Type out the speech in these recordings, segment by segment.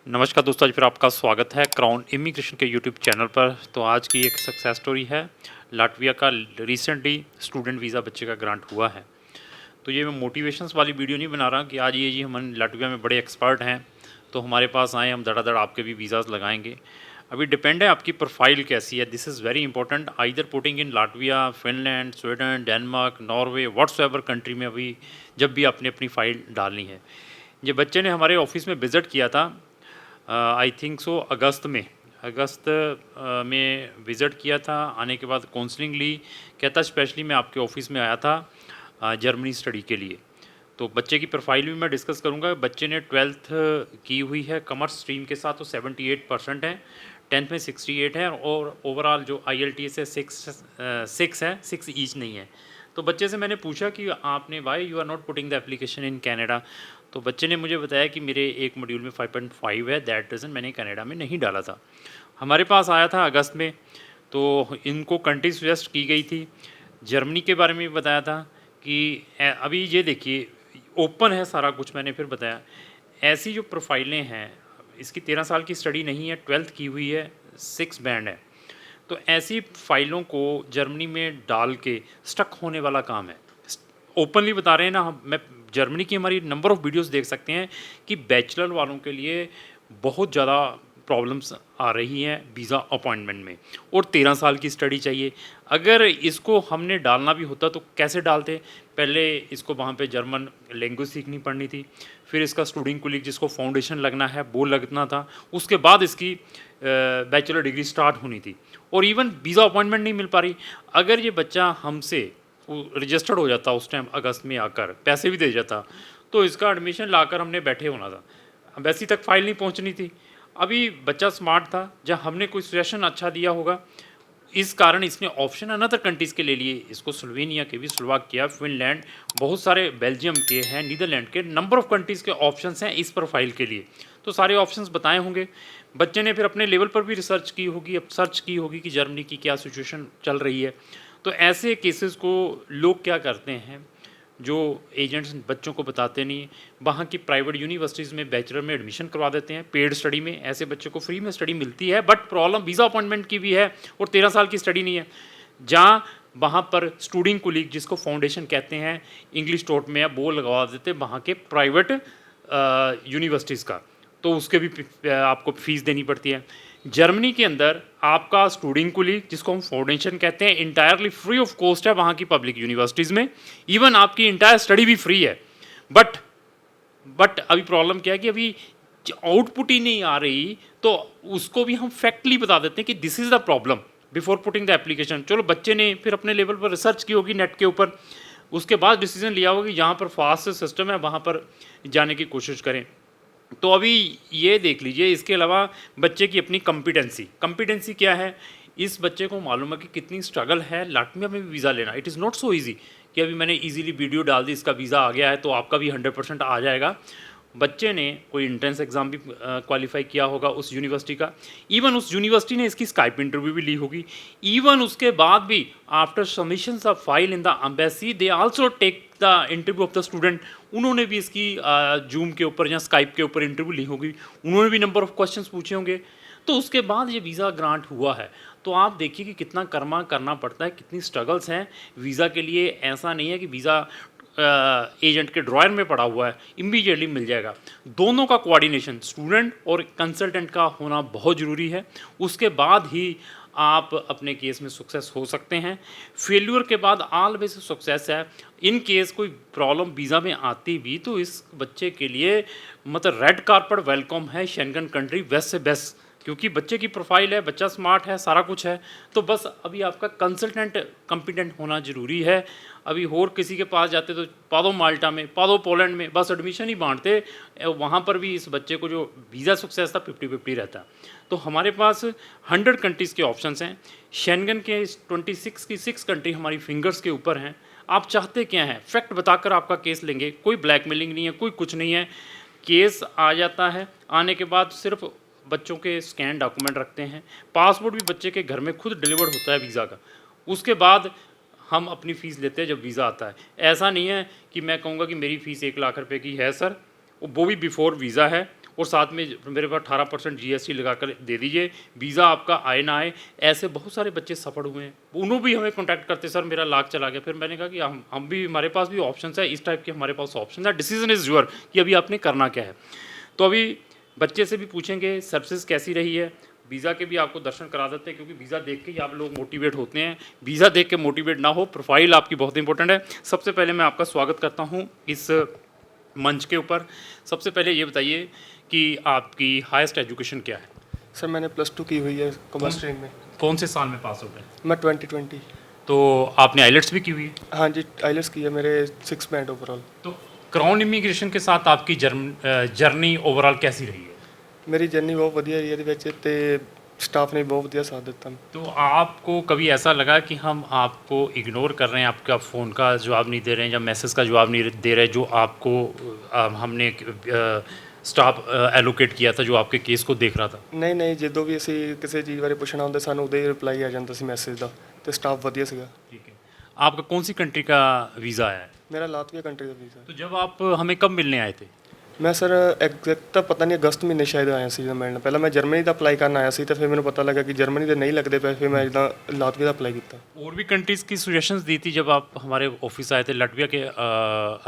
नमस्कार दोस्तों, आज फिर आपका स्वागत है क्राउन इमिग्रेशन के यूट्यूब चैनल पर। तो आज की एक सक्सेस स्टोरी है। लाटविया का रिसेंटली स्टूडेंट वीज़ा बच्चे का ग्रांट हुआ है। तो ये मैं मोटिवेशंस वाली वीडियो नहीं बना रहा कि आज ये जी हम लाटविया में बड़े एक्सपर्ट हैं तो हमारे पास आए, हम धड़ाधड़ आपके भी वीज़ाज़ लगाएंगे। अभी डिपेंड है आपकी प्रोफाइल कैसी है। This is very important, either putting in Latvia, Finland, Sweden, Denmark, Norway, whatsoever country में अभी जब भी आपने अपनी फ़ाइल डालनी है। ये बच्चे ने हमारे ऑफिस में विज़िट किया था, आई थिंक सो अगस्त में विज़िट किया था। आने के बाद काउंसलिंग ली, कहता स्पेशली मैं आपके ऑफिस में आया था जर्मनी स्टडी के लिए। तो बच्चे की प्रोफाइल भी मैं डिस्कस करूंगा। बच्चे ने 12th की हुई है कॉमर्स स्ट्रीम के साथ, तो 78% है। 10th में 68 है और ओवरऑल जो IELTS है 6 है, 6 ईच नहीं है। तो बच्चे से मैंने पूछा कि आपने why you are not putting the application in Canada. तो बच्चे ने मुझे बताया कि मेरे एक मॉड्यूल में 5.5 है, दैट रीज़न मैंने कनाडा में नहीं डाला था। हमारे पास आया था अगस्त में, तो इनको कंट्री सजेस्ट की गई थी। जर्मनी के बारे में भी बताया था कि अभी ये देखिए ओपन है सारा कुछ, मैंने फिर बताया। ऐसी जो प्रोफाइलें हैं, इसकी 13 साल की स्टडी नहीं है, 12th की हुई है, 6 बैंड है। तो ऐसी फाइलों को जर्मनी में डाल के स्टक होने वाला काम है। ओपनली बता रहे हैं ना हम। मैं जर्मनी की हमारी नंबर ऑफ़ वीडियोस देख सकते हैं कि बैचलर वालों के लिए बहुत ज़्यादा प्रॉब्लम्स आ रही हैं वीज़ा अपॉइंटमेंट में, और 13 साल की स्टडी चाहिए। अगर इसको हमने डालना भी होता तो कैसे डालते? पहले इसको वहाँ पे जर्मन लैंग्वेज सीखनी पड़नी थी, फिर इसका स्टूडिंग कुलीग जिसको फाउंडेशन लगना है वो लगना था, उसके बाद इसकी बैचलर डिग्री स्टार्ट होनी थी। और इवन वीज़ा अपॉइंटमेंट नहीं मिल पा रही। अगर ये बच्चा हमसे रजिस्टर्ड हो जाता उस टाइम अगस्त में आकर, पैसे भी दे जाता, तो इसका एडमिशन लाकर हमने बैठे होना था। एम्बेसी तक फाइल नहीं पहुंचनी थी। अभी बच्चा स्मार्ट था, जब हमने कोई सजेशन अच्छा दिया होगा, इस कारण इसने ऑप्शन अनदर कंट्रीज़ के ले लिए। इसको स्लोवेनिया के भी, स्लोवाकिया, फिनलैंड, बहुत सारे बेल्जियम के हैं, नीदरलैंड के, नंबर ऑफ़ कंट्रीज़ के ऑप्शंस हैं इस प्रोफाइल के लिए। तो सारे ऑप्शंस बताए होंगे। बच्चे ने फिर अपने लेवल पर भी रिसर्च की होगी, अब सर्च की होगी कि जर्मनी की क्या सिचुएशन चल रही है। तो ऐसे केसेस को लोग क्या करते हैं, जो एजेंट्स बच्चों को बताते नहीं, वहाँ की प्राइवेट यूनिवर्सिटीज़ में बैचलर में एडमिशन करवा देते हैं पेड स्टडी में। ऐसे बच्चे को फ्री में स्टडी मिलती है, बट प्रॉब्लम वीज़ा अपॉइंटमेंट की भी है और 13 साल की स्टडी नहीं है। जहाँ वहाँ पर स्टूडिंग कुलीग, जिसको फाउंडेशन कहते हैं, इंग्लिश टोट में वो लगवा देते हैं वहाँ के प्राइवेट यूनिवर्सिटीज़ का, तो उसके भी आपको फ़ीस देनी पड़ती है। जर्मनी के अंदर आपका स्टूडिंग कुलीग, जिसको हम फाउंडेशन कहते हैं, इंटायरली फ्री ऑफ कॉस्ट है वहाँ की पब्लिक यूनिवर्सिटीज़ में। इवन आपकी इंटायर स्टडी भी फ्री है। बट अभी प्रॉब्लम क्या है कि अभी आउटपुट ही नहीं आ रही, तो उसको भी हम फैक्टली बता देते हैं कि this is the problem before putting the application. चलो, बच्चे ने फिर अपने लेवल पर रिसर्च की होगी नेट के ऊपर, उसके बाद डिसीजन लिया होगा कि जहाँ पर फास्ट सिस्टम है वहाँ पर जाने की कोशिश करें। तो अभी ये देख लीजिए, इसके अलावा बच्चे की अपनी कॉम्पिटेंसी क्या है। इस बच्चे को मालूम है कि कितनी स्ट्रगल है लाटविया में भी वीज़ा लेना। It is not so easy कि अभी मैंने इजीली वीडियो डाल दी, इसका वीज़ा आ गया है तो आपका भी 100% आ जाएगा। बच्चे ने कोई एंट्रेंस एग्ज़ाम भी क्वालिफाई किया होगा उस यूनिवर्सिटी का। इवन उस यूनिवर्सिटी ने इसकी स्काइप इंटरव्यू भी ली होगी। इवन उसके बाद भी after submission of file in the embassy, they also take the interview of the student. उन्होंने भी इसकी जूम के ऊपर या स्काइप के ऊपर इंटरव्यू ली होगी, उन्होंने भी नंबर ऑफ़ क्वेश्चन पूछे होंगे। तो उसके बाद ये वीज़ा ग्रांट हुआ है। तो आप देखिए कि कितना कर्मा करना पड़ता है, कितनी स्ट्रगल्स हैं वीज़ा के लिए। ऐसा नहीं है कि वीज़ा एजेंट के ड्रॉयर में पड़ा हुआ है, इमीडिएटली मिल जाएगा। दोनों का कोऑर्डिनेशन, स्टूडेंट और कंसल्टेंट का होना बहुत ज़रूरी है। उसके बाद ही आप अपने केस में सक्सेस हो सकते हैं। फेल्यूर के बाद ऑलवेज सक्सेस है। इन केस कोई प्रॉब्लम वीज़ा में आती भी, तो इस बच्चे के लिए मतलब रेड कारपेट वेलकम है शेंगन कंट्री, बेस्ट से बेस्ट, क्योंकि बच्चे की प्रोफाइल है, बच्चा स्मार्ट है, सारा कुछ है। तो बस अभी आपका कंसल्टेंट कॉम्पिटेंट होना ज़रूरी है। अभी और किसी के पास जाते तो पादो माल्टा में, पादो पोलैंड में बस एडमिशन ही बांटते, वहाँ पर भी इस बच्चे को जो वीज़ा सक्सेस था 50-50 रहता। तो हमारे पास 100 कंट्रीज़ के ऑप्शंस हैं। शेंगन के 26 की 6 कंट्री हमारी फिंगर्स के ऊपर हैं। आप चाहते क्या हैं? फैक्ट बताकर आपका केस लेंगे, कोई ब्लैकमेलिंग नहीं है, कोई कुछ नहीं है। केस आ जाता है, आने के बाद सिर्फ बच्चों के स्कैन डॉक्यूमेंट रखते हैं। पासपोर्ट भी बच्चे के घर में खुद डिलीवर्ड होता है वीज़ा का। उसके बाद हम अपनी फ़ीस लेते हैं जब वीज़ा आता है। ऐसा नहीं है कि मैं कहूँगा कि मेरी फ़ीस 1 लाख रुपए की है सर, वो भी बिफ़ोर वीज़ा है, और साथ में मेरे पास 18% GST लगाकर दे दीजिए, वीज़ा आपका आए ना आए। ऐसे बहुत सारे बच्चे सफल हुए हैं, उन्होंने भी हमें कॉन्टैक्ट करते, सर मेरा लाख चला गया। फिर मैंने कहा कि हम भी, हमारे पास भी ऑप्शन है, इस टाइप के हमारे पास ऑप्शन है, डिसीजन इज़ योर कि अभी आपने करना क्या है। तो अभी बच्चे से भी पूछेंगे सर्विसेज कैसी रही है, वीज़ा के भी आपको दर्शन करा देते हैं, क्योंकि वीज़ा देख के ही आप लोग मोटिवेट होते हैं। वीज़ा देख के मोटिवेट ना हो, प्रोफाइल आपकी बहुत इंपॉर्टेंट है। सबसे पहले मैं आपका स्वागत करता हूँ इस मंच के ऊपर। सबसे पहले ये बताइए कि आपकी हाईएस्ट एजुकेशन क्या है? सर मैंने +2 की हुई है कॉमर्स स्ट्रीम में। कौन से साल में पास हो गए? मैं 2020। तो आपने आइलेट्स भी की हुई है? हाँ जी, आइलेट्स की है, मेरे 6 बैंड ओवरऑल। तो क्राउन इमिग्रेशन के साथ आपकी जर्नी ओवरऑल कैसी रही है? मेरी जर्नी बहुत ਵਧੀਆ ਰਹੀ ਹੈ ਇਹਦੇ ਵਿੱਚ ਤੇ स्टाफ ने बहुत ਵਧੀਆ साथ ਦਿੱਤਾ। तो आपको कभी ऐसा लगा कि हम आपको इग्नोर कर रहे हैं, आपका फ़ोन का जवाब नहीं दे रहे हैं या मैसेज का जवाब नहीं दे रहे, जो आपको हमने स्टाफ एलोकेट किया था जो आपके केस को देख रहा था? ਨਹੀਂ ਨਹੀਂ, ਜਦੋਂ ਵੀ ਅਸੀਂ ਕਿਸੇ ਚੀਜ਼ ਬਾਰੇ ਪੁੱਛਣਾ ਹੁੰਦਾ ਸਾਨੂੰ ਉਹਦੇ ਹੀ ਰਿਪਲਾਈ ਆ ਜਾਂਦਾ ਸੀ ਮੈਸੇਜ ਦਾ, ਤੇ ਸਟਾਫ ਵਧੀਆ ਸੀਗਾ। ठीक है। आपका कौन सी कंट्री का वीज़ा आया है? ਮੇਰਾ ਲਾਤਵੀਆ ਕੰਟਰੀ ਦਾ ਵੀਜ਼ਾ। तो जब आप हमें कब मिलने आए थे? ਮੈਂ ਸਰ ਐਗਜ਼ੈਕਟ ਤਾਂ ਪਤਾ ਨਹੀਂ, ਅਗਸਤ ਮਹੀਨੇ ਸ਼ਾਇਦ ਆਇਆ ਸੀ ਜਦੋਂ ਮਿਲਣ। ਪਹਿਲਾਂ ਮੈਂ ਜਰਮਨੀ ਦਾ ਅਪਲਾਈ ਕਰਨ ਆਇਆ ਸੀ, ਤੇ ਫਿਰ ਮੈਨੂੰ ਪਤਾ ਲੱਗਾ ਕਿ ਜਰਮਨੀ ਦੇ ਨਹੀਂ ਲੱਗਦੇ ਪਏ, ਫਿਰ ਮੈਂ ਜਿੱਦਾਂ ਲਾਤਵੀਆ ਦਾ ਅਪਲਾਈ ਕੀਤਾ। और भी कंट्रीज़ की सजेशंस दी थी जब आप हमारे ऑफिस आए थे, लटविया के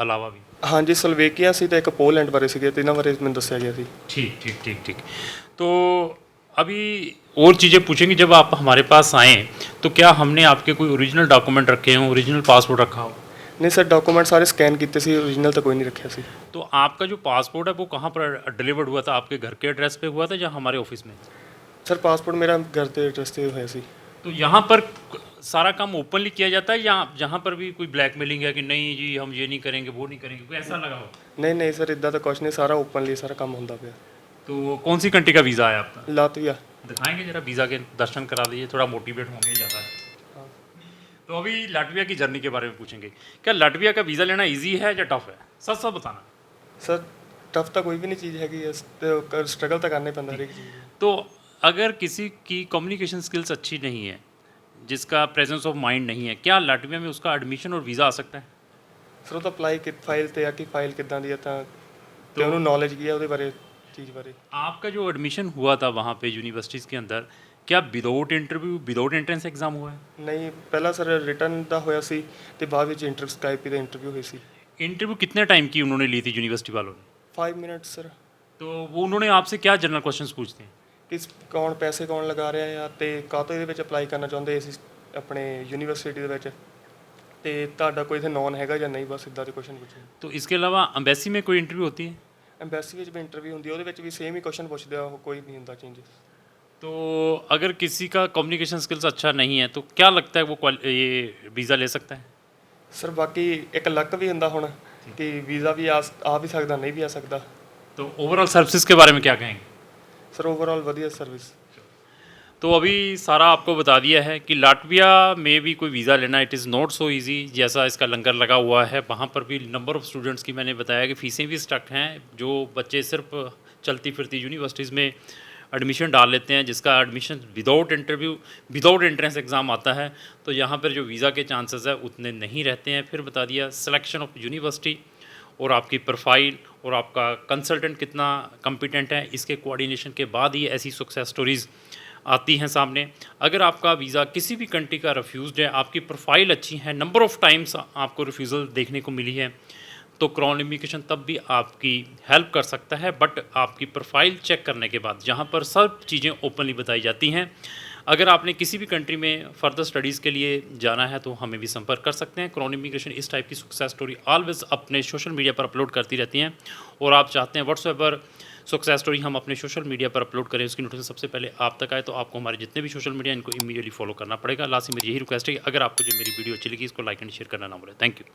अलावा भी? ਹਾਂਜੀ, ਸਲੋਵੇਕੀਆ ਸੀ ਤੇ ਇੱਕ ਪੋਲੈਂਡ ਬਾਰੇ ਸੀਗੇ, ਤੇ ਇਹਨਾਂ ਬਾਰੇ ਮੈਨੂੰ ਦੱਸਿਆ ਗਿਆ ਸੀ। ठीक ठीक ठीक ठीक। तो अभी और चीज़ें पूछेंगे, जब आप हमारे पास आएँ तो क्या हमने आपके कोई ओरिजिनल डॉक्यूमेंट रखे हों, ओरिजिनल पासपोर्ट रखा हो? नहीं सर, डॉक्यूमेंट सारे स्कैन किए सी, ओरिजिनल तो कोई नहीं रखा सी। तो आपका जो पासपोर्ट है वो कहाँ पर डिलीवर्ड हुआ था? आपके घर के एड्रेस पे हुआ था या हमारे ऑफिस में? सर पासपोर्ट मेरा घर के एड्रेस पे हुआ सी। तो यहाँ पर सारा काम ओपनली किया जाता है या जहाँ पर भी कोई ब्लैकमेलिंग है कि नहीं जी हम ये नहीं करेंगे वो नहीं करेंगे, कोई ऐसा लगा हो? नहीं नहीं सर, इदा तो कुछ नहीं, सारा ओपनली सारा काम होता पाया। तो कौन सी कंट्री का वीज़ा है आपका? लातविया। दिखाएंगे जरा वीज़ा के दर्शन करा दीजिए, थोड़ा मोटिवेट होंगे ज़्यादा। तो अभी लाटविया की जर्नी के बारे में पूछेंगे, क्या लाटविया का वीज़ा लेना इजी है या टफ है? सच सच बताना। सर टफ तो कोई भी नहीं चीज़ हैगी, तो स्ट्रगल तो करना ही पैंदा हर एक चीज़। तो अगर किसी की कम्युनिकेशन स्किल्स अच्छी नहीं है, जिसका प्रेजेंस ऑफ माइंड नहीं है, क्या लाटविया में उसका एडमिशन और वीज़ा आ सकता है? सर वो तो अप्लाई कि फाइल ते आ कि फाइल किदां दी है, तो उन्होंने नॉलेज की है ਉਹਦੇ ਬਾਰੇ चीज़ बारे। आपका जो एडमिशन हुआ था वहाँ पे यूनिवर्सिटीज़ के अंदर, क्या without interview without entrance exam हुआ है? नहीं, पहला सर रिटर्न का होया सी, ते बाद विच इंटरव्यू स्काइप पे इंटरव्यू हुई सी। इंटरव्यू कितने टाइम की उन्होंने ली थी यूनिवर्सिटी वालों ने? 5 मिनट सर। तो वो उन्होंने आपसे क्या जनरल क्वेश्चंस पूछते हैं? कि कौन पैसे कौन लगा रहा है ਤੇ ਕਾਹਤੋਂ ਇਹਦੇ ਵਿੱਚ ਅਪਲਾਈ ਕਰਨਾ ਚਾਹੁੰਦੇ ਅਸੀਂ ਆਪਣੇ ਯੂਨੀਵਰਸਿਟੀ ਦੇ ਵਿੱਚ, ਤੇ ਤੁਹਾਡਾ ਕੋਈ ਇੱਥੇ ਨੌਨ ਹੈਗਾ ਜਾਂ ਨਹੀਂ, ਬਸ ਇਦਾਂ ਦੇ ਕੁਐਸਚਨ ਪੁੱਛੇ। तो इसके अलावा एम्बेसी में कोई इंटरव्यू होती है? ਐਮਬੈਸੀ ਵਿੱਚ ਵੀ ਇੰਟਰਵਿਊ ਹੁੰਦੀ ਹੈ, ਉਹਦੇ ਵਿੱਚ ਵੀ ਸੇਮ ਹੀ ਕੁਐਸਚਨ ਪੁੱਛਦੇ ਆ, ਉਹ ਕੋਈ ਨਹੀਂ ਹੁੰਦਾ ਚੇਂजेस। तो अगर किसी का कम्युनिकेशन स्किल्स अच्छा नहीं है तो क्या लगता है वो ये वीज़ा ले सकता है? ਸਰ ਬਾਕੀ ਇੱਕ ਲੱਕ ਵੀ ਹੁੰਦਾ ਹੁਣ ਕਿ ਵੀਜ਼ਾ ਵੀ ਆ ਵੀ ਸਕਦਾ, ਨਹੀਂ ਵੀ ਆ ਸਕਦਾ। तो ओवरऑल सर्विसेज के बारे में क्या कहेंगे? ਸਰ ਓਵਰਆਲ ਵਧੀਆ ਸਰਵਿਸ। तो अभी सारा आपको बता दिया है कि लाटविया में भी कोई वीज़ा लेना it is not so easy, जैसा इसका लंगर लगा हुआ है वहाँ पर भी नंबर ऑफ़ स्टूडेंट्स की मैंने बताया कि फ़ीसें भी स्टक हैं, जो बच्चे सिर्फ चलती फिरती यूनिवर्सिटीज़ में एडमिशन डाल लेते हैं, जिसका admission without interview without entrance exam आता है, तो यहाँ पर जो वीज़ा के चांसेस है उतने नहीं रहते हैं। फिर बता दिया सिलेक्शन ऑफ यूनिवर्सिटी और आपकी प्रोफाइल और आपका कंसल्टेंट कितना कम्पिटेंट है, इसके कोऑर्डिनेशन के बाद ही ऐसी सक्सेस स्टोरीज़ आती हैं सामने। अगर आपका वीज़ा किसी भी कंट्री का रिफ्यूज़ड है, आपकी प्रोफाइल अच्छी है, नंबर ऑफ़ टाइम्स आपको रिफ्यूज़ल देखने को मिली है, तो क्राउन इमिग्रेशन तब भी आपकी हेल्प कर सकता है। बट आपकी प्रोफाइल चेक करने के बाद जहाँ पर सब चीज़ें ओपनली बताई जाती हैं। अगर आपने किसी भी कंट्री में फ़र्दर स्टडीज़ के लिए जाना है तो हमें भी संपर्क कर सकते हैं। क्राउन इमिग्रेशन इस टाइप की सक्सेस स्टोरी ऑलवेज़ अपने सोशल मीडिया पर अपलोड करती रहती हैं, और आप चाहते हैं व्हाट्सएवर सक्सेस स्टोरी हम अपने सोशल मीडिया पर अपलोड करें, उसकी नोटिफिकेशन सबसे पहले आप तक आए, तो आपको हमारे जितने भी सोशल मीडिया इनको इमीडिएटली फॉलो करना पड़ेगा। लास्ट में मेरी यही रिक्वेस्ट है कि अगर आपको जो मेरी वीडियो अच्छी लगी इसको लाइक एंड शेयर करना ना भूलें। Thank you.